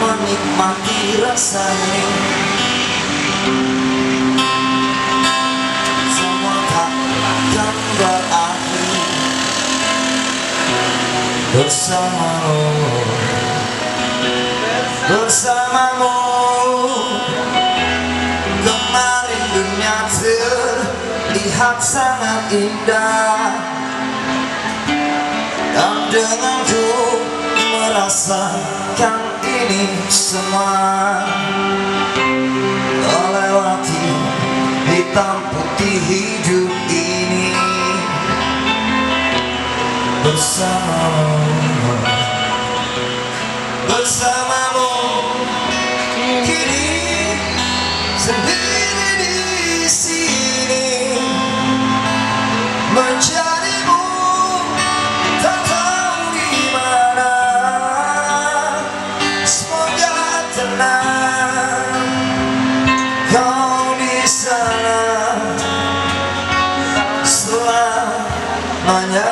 menikmati rasanya. Semua takkan berakhir bersamamu, bersamamu. Kemarin dunia terlihat sangat indah, dan denganku merasakan ini semua, melewati hitam putih hidup ini bersamamu, bersamamu. Kini sendiri di sini mencarimu, tak tahu di mana. Semoga tenang kau di sana selamanya.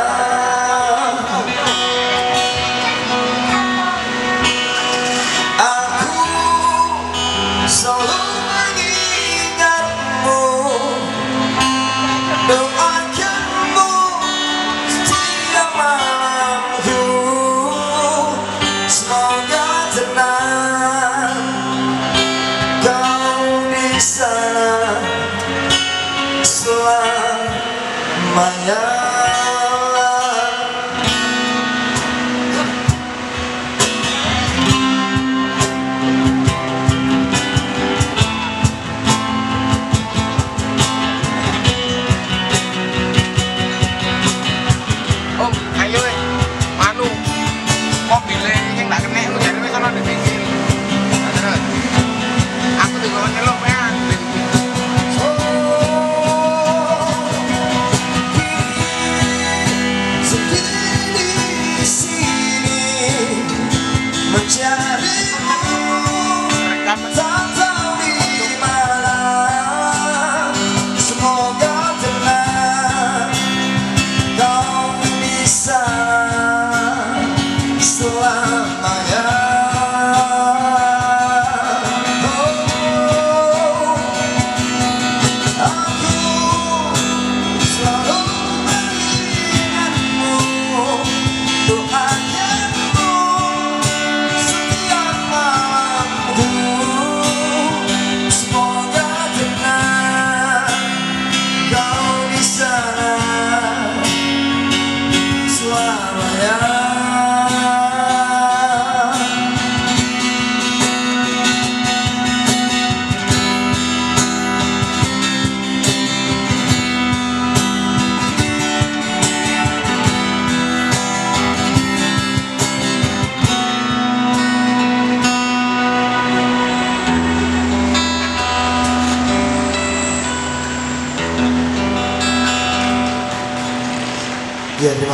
Aku selalu mengingatmu, doakanmu setiap malamku. Semoga tenang kau di sana selamanya. Ya, terima